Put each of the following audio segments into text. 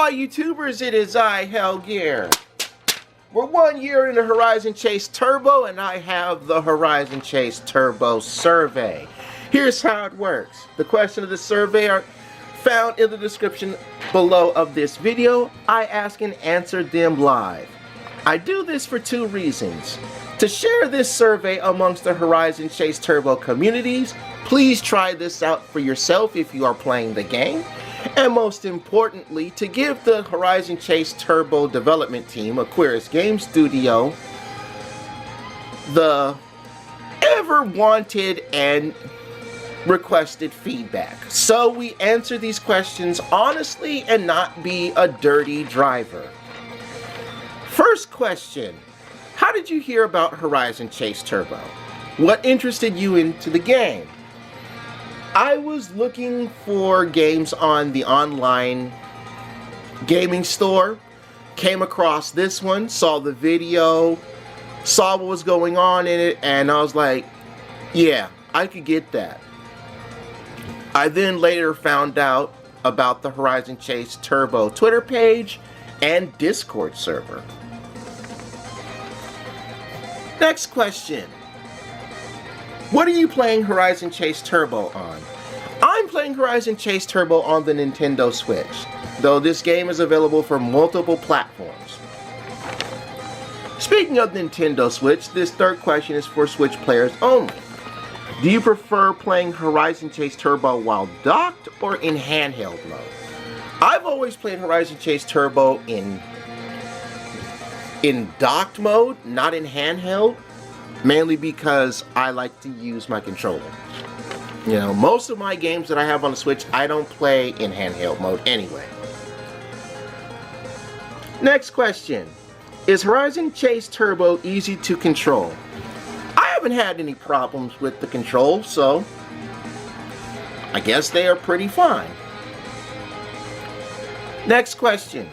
all YouTubers, it is I, Hellgear. We're 1 year into Horizon Chase Turbo, and I have the Horizon Chase Turbo survey. Here's how it works. The questions of the survey are found in the description below of this video. I ask and answer them live. I do this for two reasons. To share this survey amongst the Horizon Chase Turbo communities, please try this out for yourself if you are playing the game. And most importantly, to give the Horizon Chase Turbo development team, Aquarius Game Studio, the ever wanted and requested feedback. So we answer these questions honestly and not be a dirty driver. First question, how did you hear about Horizon Chase Turbo? What interested you into the game? I was looking for games on the online gaming store, came across this one, saw the video, saw what was going on in it, and I was like, yeah, I could get that. I then later found out about the Horizon Chase Turbo Twitter page and Discord server. Next question. What are you playing Horizon Chase Turbo on? I'm playing Horizon Chase Turbo on the Nintendo Switch, though this game is available for multiple platforms. Speaking of Nintendo Switch, this third question is for Switch players only. Do you prefer playing Horizon Chase Turbo while docked or in handheld mode? I've always played Horizon Chase Turbo in docked mode, not in handheld. Mainly because I like to use my controller. You know, most of my games that I have on the Switch, I don't play in handheld mode anyway. Next question. Is Horizon Chase Turbo easy to control? I haven't had any problems with the controls, so I guess they are pretty fine. Next question.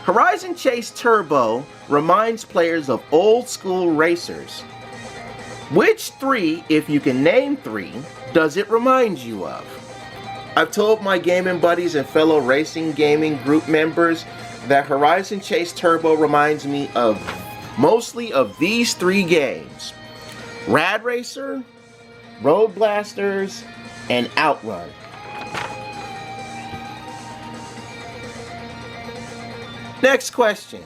Horizon Chase Turbo reminds players of old school racers. Which three, if you can name three, does it remind you of? I've told my gaming buddies and fellow racing gaming group members that Horizon Chase Turbo reminds me of mostly of these three games: Rad Racer, Road Blasters, and Outrun. Next question.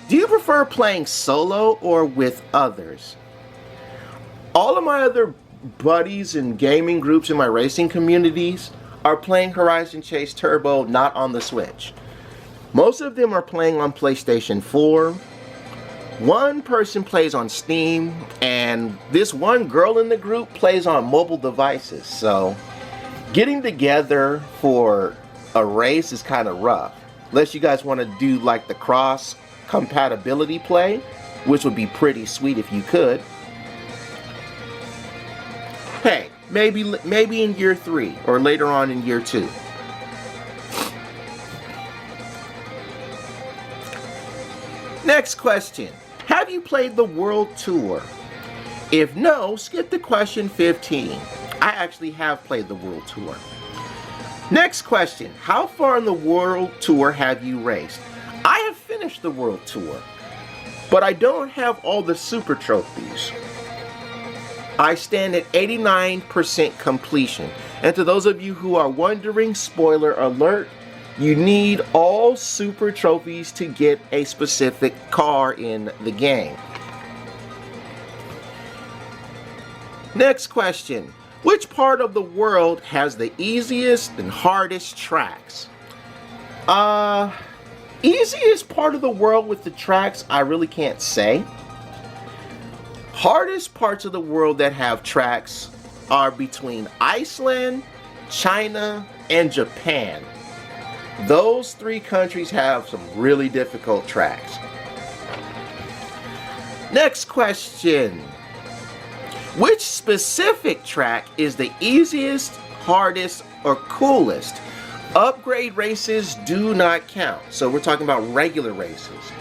Do you prefer playing solo or with others? All of my other buddies and gaming groups in my racing communities are playing Horizon Chase Turbo not on the Switch. Most of them are playing on PlayStation 4. One person plays on Steam, and this one girl in the group plays on mobile devices. So getting together for a race is kind of rough. Unless you guys want to do like the cross compatibility play, which would be pretty sweet if you could. Hey, maybe in year 3 or later on in year 2. Next question. Have you played the World Tour? If no, skip to question 15. I actually have played the World Tour. Next question. How far in the World Tour have you raced? I have finished the World Tour, but I don't have all the super trophies. I stand at 89% completion. And to those of you who are wondering, spoiler alert, you need all super trophies to get a specific car in the game. Next question. Which part of the world has the easiest and hardest tracks? Easiest part of the world with the tracks, I really can't say. Hardest parts of the world that have tracks are between Iceland, China, and Japan. Those three countries have some really difficult tracks. Next question. Which specific track is the easiest, hardest, or coolest? Upgrade races do not count. So we're talking about regular races.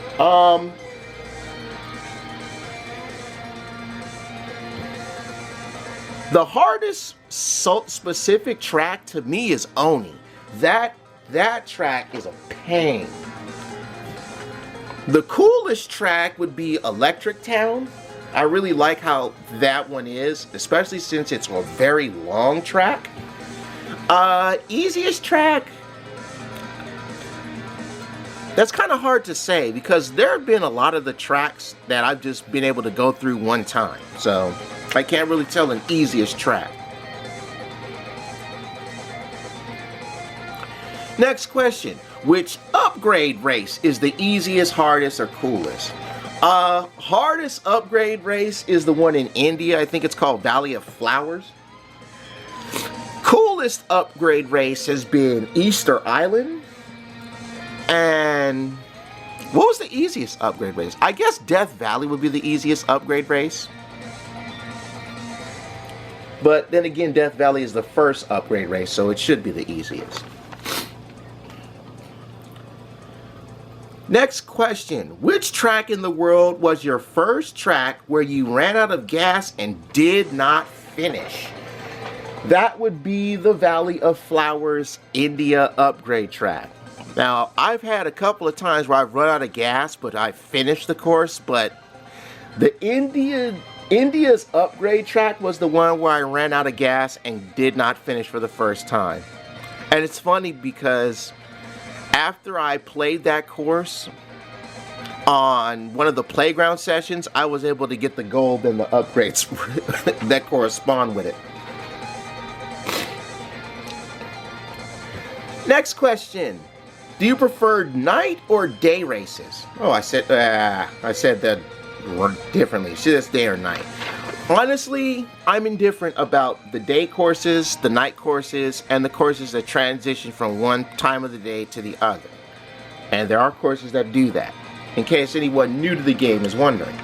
The hardest specific track to me is Oni. That track is a pain. The coolest track would be Electric Town. I really like how that one is, especially since it's a very long track. Easiest track, that's kind of hard to say because there have been a lot of the tracks that I've just been able to go through one time. So I can't really tell an easiest track. Next question. Which upgrade race is the easiest, hardest, or coolest? Hardest upgrade race is the one in India. I think it's called Valley of Flowers. Coolest upgrade race has been Easter Island. And what was the easiest upgrade race? I guess Death Valley would be the easiest upgrade race. But then again, Death Valley is the first upgrade race, so it should be the easiest. Next question. Which track in the world was your first track where you ran out of gas and did not finish? That would be the Valley of Flowers India upgrade track. Now, I've had a couple of times where I've run out of gas, but I finished the course, but the India's upgrade track was the one where I ran out of gas and did not finish for the first time. And it's funny because after I played that course on one of the playground sessions, I was able to get the gold and the upgrades that correspond with it. Next question. Do you prefer night or day races? Oh, I said that differently. Should it's day or night? Honestly, I'm indifferent about the day courses, the night courses, and the courses that transition from one time of the day to the other. And there are courses that do that, in case anyone new to the game is wondering.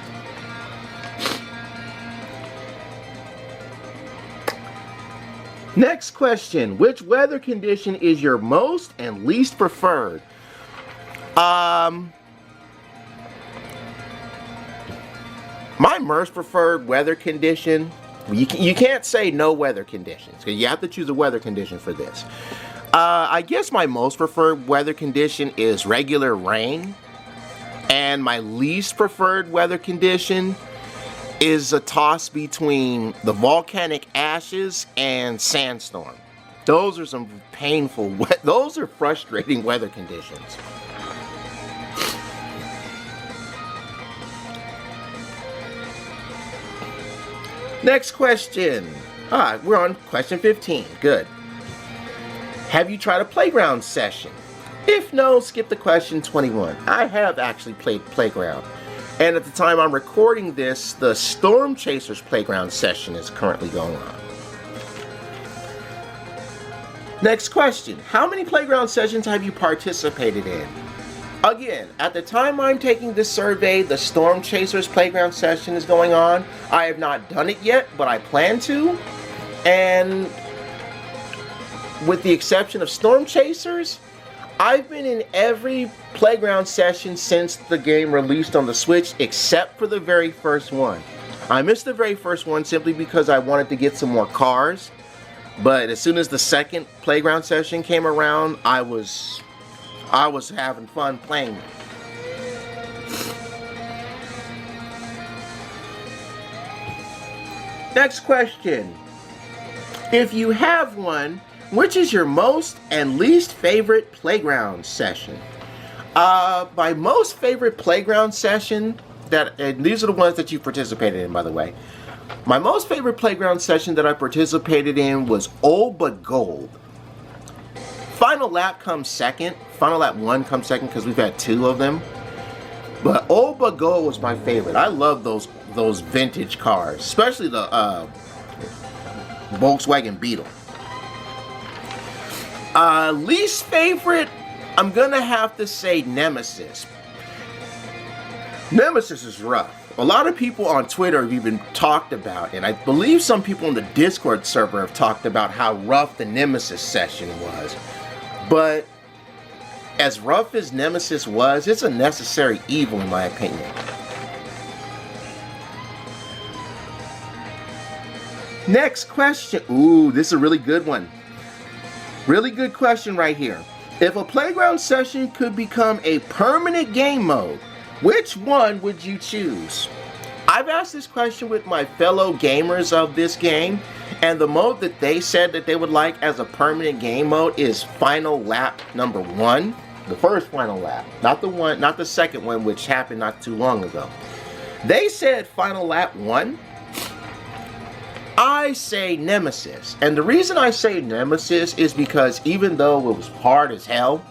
Next question. Which weather condition is your most and least preferred? My most preferred weather condition, you can't say no weather conditions, because you have to choose a weather condition for this. I guess my most preferred weather condition is regular rain. And my least preferred weather condition is a toss between the volcanic ashes and sandstorm. Those are some painful, those are frustrating weather conditions. Next question. We're on question 15. Good. Have you tried a playground session? If no, skip the question 21. I have actually played playground. And at the time I'm recording this, the Storm Chasers playground session is currently going on. Next question. How many playground sessions have you participated in? Again, at the time I'm taking this survey, the Storm Chasers playground session is going on. I have not done it yet, but I plan to. And with the exception of Storm Chasers, I've been in every playground session since the game released on the Switch, except for the very first one. I missed the very first one simply because I wanted to get some more cars. But as soon as the second playground session came around, I was having fun playing it. Next question. If you have one, which is your most and least favorite playground session? My most favorite playground session, and these are the ones that you participated in, by the way. My most favorite playground session that I participated in was Old But Gold. Final Lap comes second. Final Lap 1 comes second because we've had 2 of them. But Old But Gold was my favorite. I love those vintage cars, especially the Volkswagen Beetle. Least favorite, I'm gonna have to say Nemesis. Nemesis is rough. A lot of people on Twitter have even talked about, and I believe some people in the Discord server have talked about how rough the Nemesis session was. But as rough as Nemesis was, it's a necessary evil in my opinion. Next question. Ooh, this is a really good one. Really good question right here. If a playground session could become a permanent game mode, Which one would you choose? I've asked this question with my fellow gamers of this game, and the mode that they said that they would like as a permanent game mode is Final Lap number 1. The first Final Lap, not the second one, which happened not too long ago. They said Final Lap 1. I say Nemesis, and the reason I say Nemesis is because even though it was hard as hell,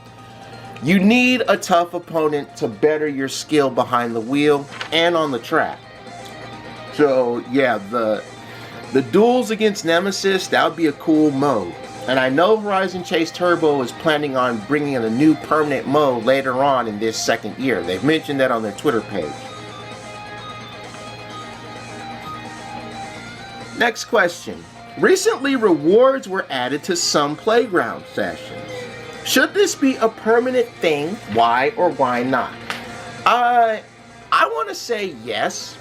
you need a tough opponent to better your skill behind the wheel and on the track. So yeah, the duels against Nemesis, that would be a cool mode. And I know Horizon Chase Turbo is planning on bringing in a new permanent mode later on in this second year. They've mentioned that on their Twitter page. Next question. Recently, rewards were added to some playground sessions. Should this be a permanent thing? Why or why not? I want to say yes,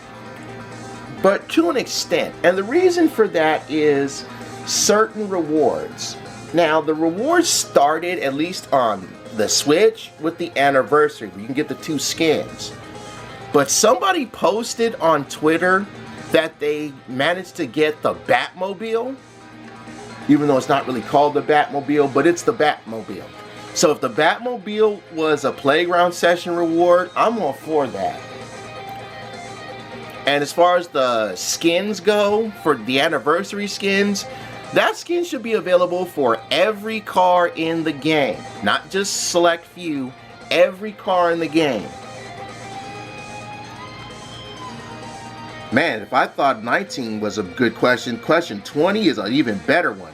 but to an extent. And the reason for that is certain rewards. Now, the rewards started, at least on the Switch, with the anniversary, where you can get the 2 skins. But somebody posted on Twitter that they managed to get the Batmobile, even though it's not really called the Batmobile, but it's the Batmobile. So if the Batmobile was a playground session reward, I'm all for that. And as far as the skins go, for the anniversary skins, that skin should be available for every car in the game. Not just select few, every car in the game. Man, if I thought 19 was a good question, question 20 is an even better one.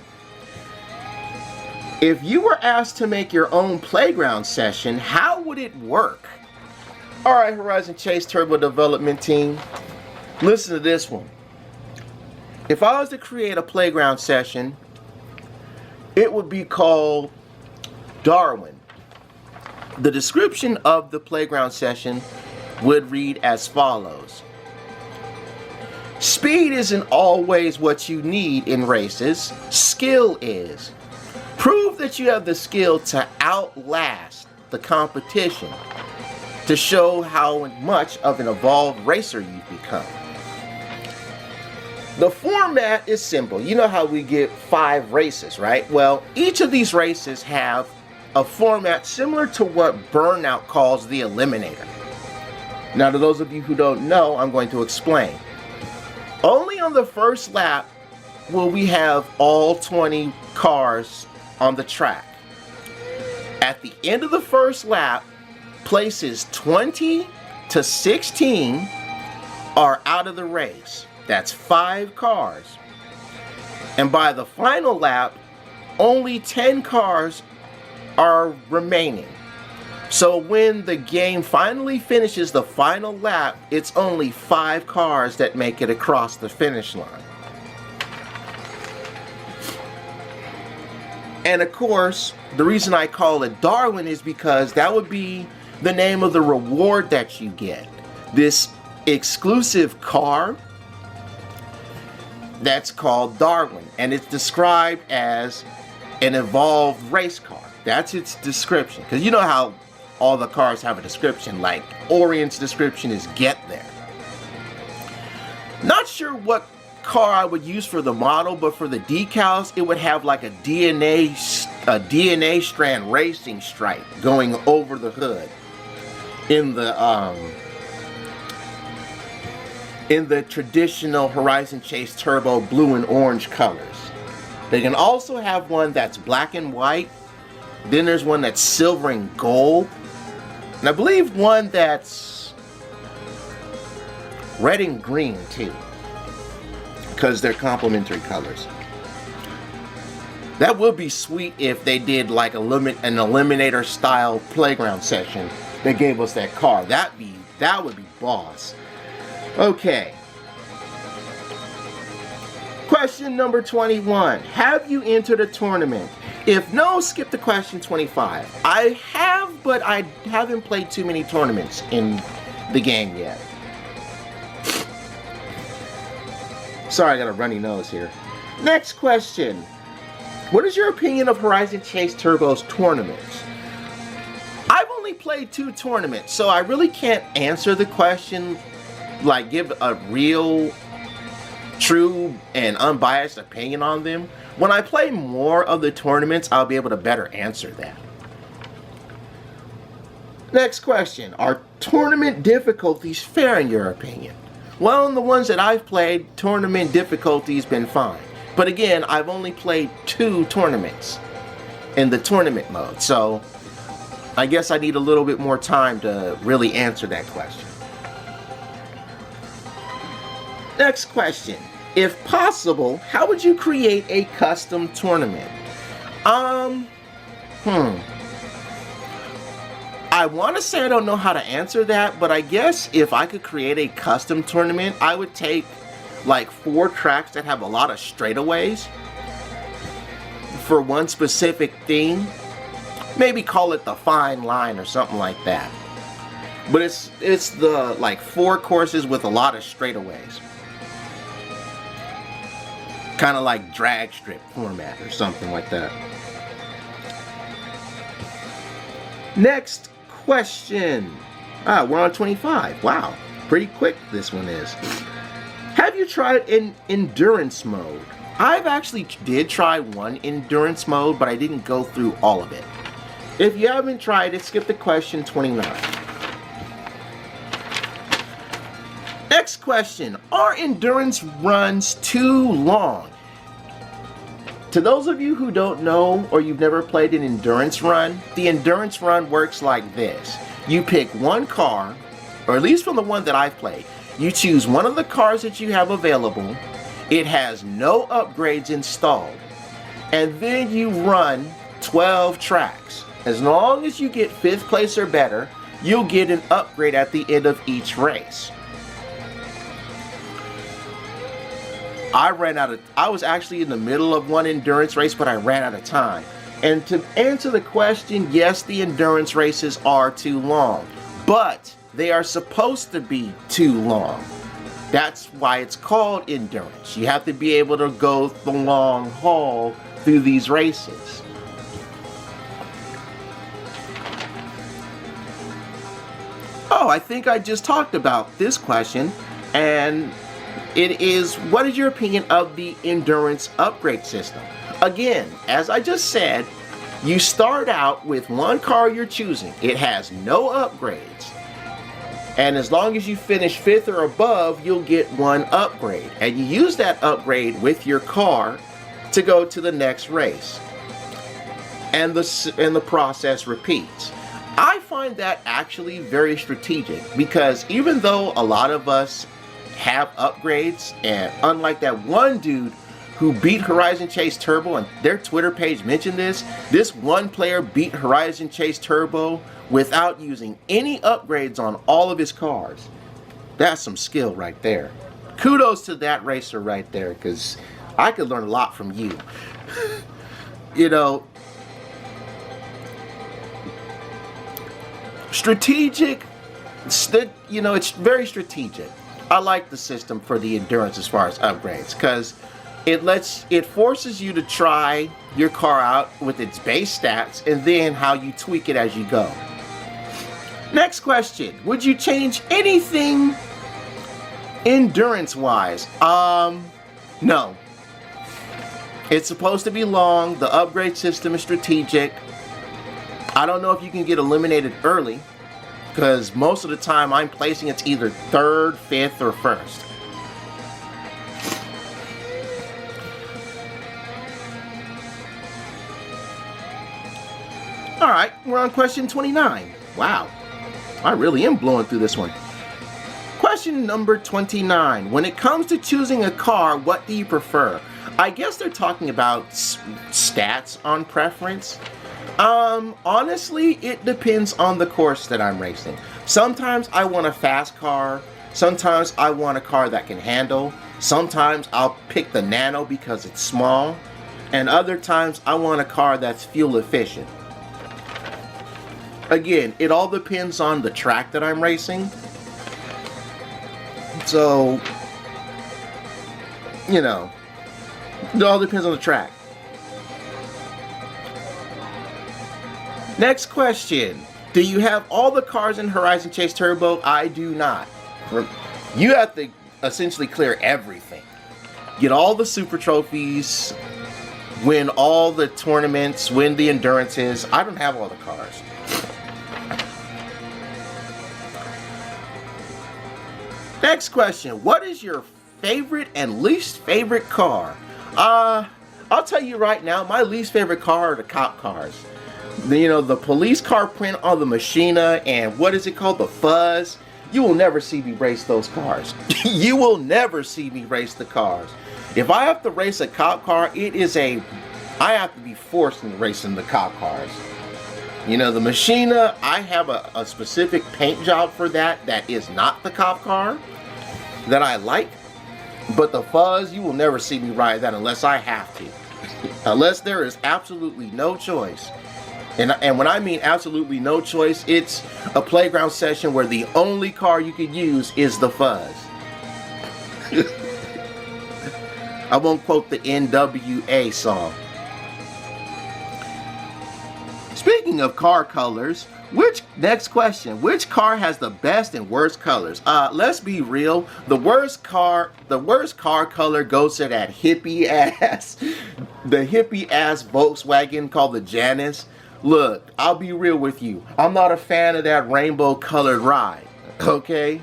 If you were asked to make your own playground session, how would it work? Alright, Horizon Chase Turbo development team, listen to this one. If I was to create a playground session, it would be called Darwin. The description of the playground session would read as follows. Speed isn't always what you need in races. Skill is. Prove that you have the skill to outlast the competition to show how much of an evolved racer you've become. The format is simple. You know how we get 5 races, right? Well, each of these races have a format similar to what Burnout calls the Eliminator. Now, to those of you who don't know, I'm going to explain. Only on the first lap will we have all 20 cars on the track. At the end of the first lap, places 20 to 16 are out of the race. That's 5 cars. And by the final lap, only 10 cars are remaining. So when the game finally finishes the final lap, it's only 5 cars that make it across the finish line. And of course, the reason I call it Darwin is because that would be the name of the reward that you get. This exclusive car that's called Darwin, and it's described as an evolved race car. That's its description. Because you know how all the cars have a description, like Orient's description is get there. Not sure what car I would use for the model, but for the decals, it would have like a DNA strand racing stripe going over the hood in the traditional Horizon Chase Turbo blue and orange colors. They can also have one that's black and white. Then there's one that's silver and gold. And I believe one that's red and green too, because they're complementary colors. That would be sweet if they did like an Eliminator style playground session that gave us that car. That would be boss. Okay. Question number 21. Have you entered a tournament? If no, skip to question 25. I have, but I haven't played too many tournaments in the game yet. Sorry, I got a runny nose here. Next question. What is your opinion of Horizon Chase Turbo's tournaments? I've only played 2 tournaments, so I really can't answer the question, like give a real, true, and unbiased opinion on them. When I play more of the tournaments, I'll be able to better answer that. Next question. Are tournament difficulties fair in your opinion? Well, in the ones that I've played, tournament difficulty's been fine. But again, I've only played 2 tournaments in the tournament mode, so I guess I need a little bit more time to really answer that question. Next question. If possible, how would you create a custom tournament? I want to say I don't know how to answer that, but I guess if I could create a custom tournament, I would take like 4 tracks that have a lot of straightaways for one specific theme. Maybe call it the fine line or something like that. But it's the like 4 courses with a lot of straightaways. Kind of like drag strip format or something like that. Next question. We're on 25. Wow, pretty quick this one is. Have you tried in endurance mode? I've actually did try one endurance mode, but I didn't go through all of it. If you haven't tried it, skip the question 29. Next question. Are endurance runs too long? To those of you who don't know or you've never played an endurance run, the endurance run works like this. You pick one car, or at least from the one that I've played, you choose one of the cars that you have available. It has no upgrades installed. And then you run 12 tracks. As long as you get 5th place or better, you'll get an upgrade at the end of each race. I was actually in the middle of one endurance race, but I ran out of time. And to answer the question, yes, the endurance races are too long, but they are supposed to be too long. That's why it's called endurance. You have to be able to go the long haul through these races. Oh, I think I just talked about this question, and it is, what is your opinion of the endurance upgrade system? Again, as I just said, you start out with one car you're choosing. It has no upgrades. And as long as you finish 5th or above, you'll get one upgrade. And you use that upgrade with your car to go to the next race. And the process repeats. I find that actually very strategic, because even though a lot of us have upgrades, and unlike that one dude who beat Horizon Chase Turbo, and their Twitter page mentioned this one player beat Horizon Chase Turbo without using any upgrades on all of his cars. That's some skill right there. Kudos to that racer right there, because I could learn a lot from you. You know, strategic, you know, it's very strategic. I like the system for the endurance as far as upgrades, because it forces you to try your car out with its base stats and then how you tweak it as you go. Next question. Would you change anything endurance wise? No. It's supposed to be long. The upgrade system is strategic. I don't know if you can get eliminated early, because most of the time I'm placing it's either 3rd, 5th, or 1st. Alright, we're on question 29. Wow, I really am blowing through this one. Question number 29. When it comes to choosing a car, what do you prefer? I guess they're talking about stats on preference. Honestly, it depends on the course that I'm racing. Sometimes I want a fast car. Sometimes I want a car that can handle. Sometimes I'll pick the Nano because it's small. And other times I want a car that's fuel efficient. Again, it all depends on the track that I'm racing. So, you know, it all depends on the track. Next question. Do you have all the cars in Horizon Chase Turbo? I do not. You have to essentially clear everything. Get all the super trophies, win all the tournaments, win the endurances. I don't have all the cars. Next question. What is your favorite and least favorite car? I'll tell you right now, my least favorite car are the cop cars. You know, the police car print on the Machina and what is it called? The Fuzz. You will never see me race those cars. You will never see me race the cars. If I have to race a cop car, I have to be forced into racing the cop cars. You know, the Machina, I have a specific paint job for that is not the cop car that I like. But the Fuzz, you will never see me ride that unless I have to. Unless there is absolutely no choice. And when I mean absolutely no choice, it's a playground session where the only car you could use is the Fuzz. I won't quote the NWA song. Speaking of car colors, next question, which car has the best and worst colors? Let's be real, the worst car color goes to that hippie ass Volkswagen called the Janus. Look, I'll be real with you. I'm not a fan of that rainbow colored ride, okay?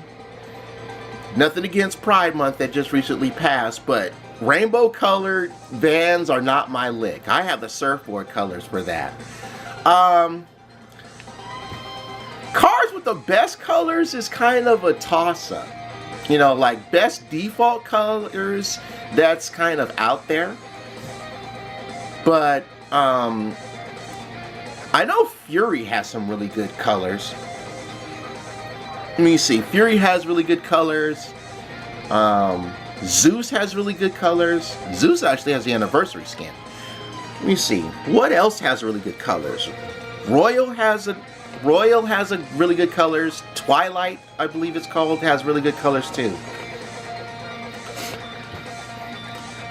Nothing against Pride Month that just recently passed, but rainbow colored vans are not my lick. I have the surfboard colors for that. Cars with the best colors is kind of a toss-up. You know, like best default colors, that's kind of out there. But, I know Fury has some really good colors. Let me see. Fury has really good colors. Zeus has really good colors. Zeus actually has the anniversary skin. Let me see. What else has really good colors? Royal has a really good colors. Twilight, I believe it's called, has really good colors too.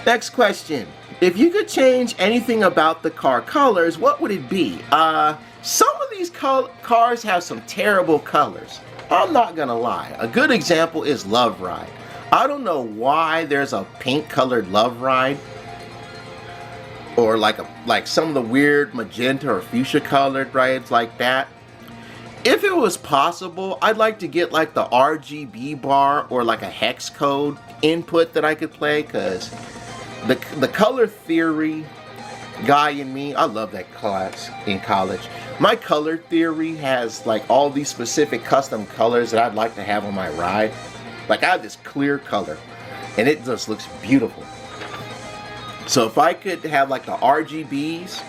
Next question. If you could change anything about the car colors, what would it be? Some of these cars have some terrible colors. I'm not gonna lie. A good example is Love Ride. I don't know why there's a pink colored Love Ride. Or like some of the weird magenta or fuchsia colored rides like that. If it was possible, I'd like to get like the RGB bar or like a hex code input that I could play, because the color theory guy in me, I love that class in college. My color theory has like all these specific custom colors that I'd like to have on my ride. Like I have this clear color and it just looks beautiful. So if I could have like the RGBs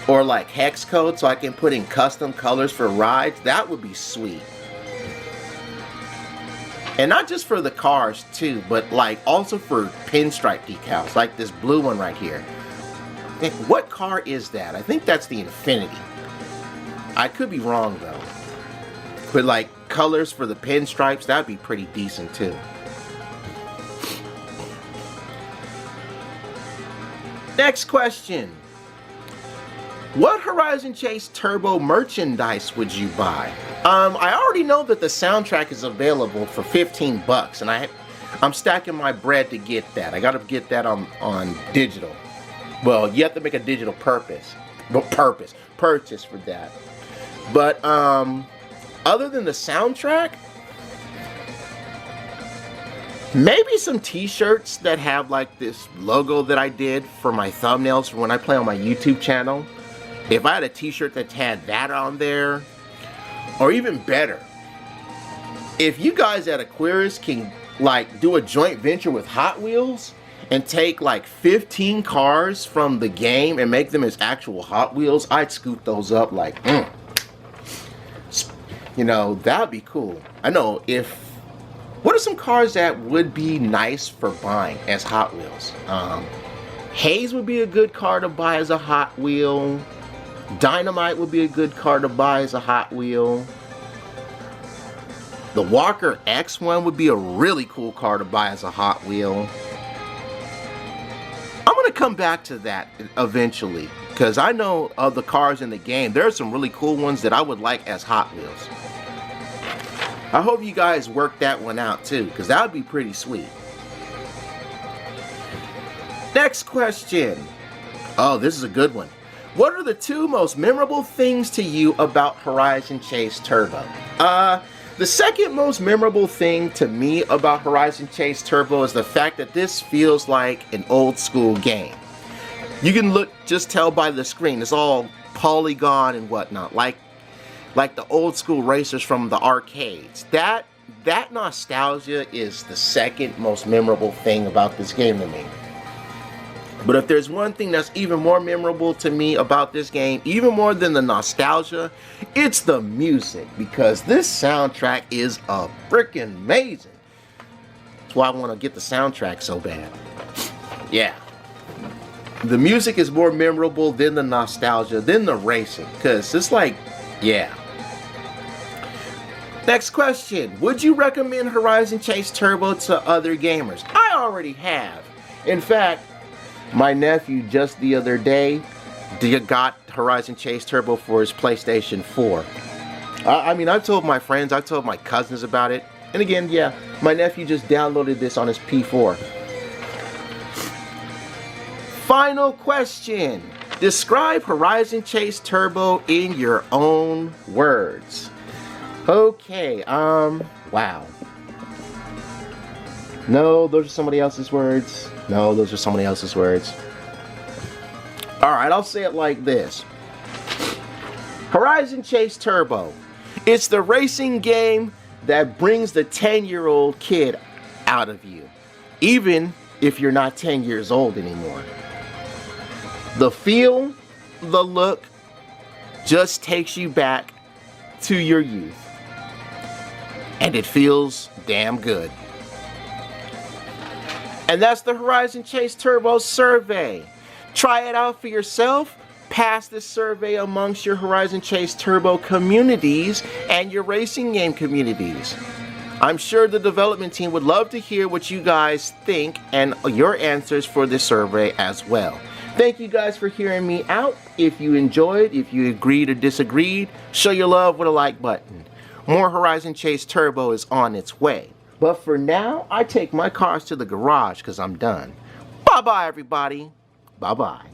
or like hex code so I can put in custom colors for rides, that would be sweet. And not just for the cars too, but like also for pinstripe decals, like this blue one right here. What car is that? I think that's the Infinity. I could be wrong though. But like colors for the pinstripes, that'd be pretty decent too. Next question. What Horizon Chase Turbo merchandise would you buy? I already know that the soundtrack is available for 15 bucks, and I'm stacking my bread to get that. I gotta get that on digital. Well, you have to make a digital purchase for that. But other than the soundtrack, maybe some t-shirts that have like this logo that I did for my thumbnails for when I play on my YouTube channel. If I had a t-shirt that had that on there, or even better, if you guys at Aquarius can like do a joint venture with Hot Wheels and take like 15 cars from the game and make them as actual Hot Wheels, I'd scoop those up like, you know, that'd be cool. I know. What are some cars that would be nice for buying as Hot Wheels? Haze would be a good car to buy as a Hot Wheel. Dynamite would be a good car to buy as a Hot Wheel. The Walker X1 would be a really cool car to buy as a Hot Wheel. I'm gonna come back to that eventually, because I know of the cars in the game, there are some really cool ones that I would like as Hot Wheels. I hope you guys work that one out too, because that would be pretty sweet. Next question. Oh, this is a good one. What are the two most memorable things to you about Horizon Chase Turbo? The second most memorable thing to me about Horizon Chase Turbo is the fact that this feels like an old school game. You can just tell by the screen, it's all polygon and whatnot, like the old school racers from the arcades. That nostalgia is the second most memorable thing about this game to me. But if there's one thing that's even more memorable to me about this game, even more than the nostalgia, it's the music, because this soundtrack is freaking amazing. That's why I want to get the soundtrack so bad. Yeah. The music is more memorable than the nostalgia, than the racing, because it's like, yeah. Next question. Would you recommend Horizon Chase Turbo to other gamers? I already have. In fact, my nephew just the other day got Horizon Chase Turbo for his PlayStation 4. I mean, I've told my friends, I've told my cousins about it. And again, yeah, my nephew just downloaded this on his P4. Final question. Describe Horizon Chase Turbo in your own words. Okay, wow. No, those are somebody else's words. No, those are somebody else's words. Alright, I'll say it like this. Horizon Chase Turbo. It's the racing game that brings the 10-year-old kid out of you. Even if you're not 10 years old anymore. The feel, the look, just takes you back to your youth. And it feels damn good. And that's the Horizon Chase Turbo survey. Try it out for yourself. Pass this survey amongst your Horizon Chase Turbo communities and your racing game communities. I'm sure the development team would love to hear what you guys think and your answers for this survey as well. Thank you guys for hearing me out. If you enjoyed, if you agreed or disagreed, show your love with a like button. More Horizon Chase Turbo is on its way. But for now, I take my cars to the garage because I'm done. Bye-bye, everybody. Bye-bye.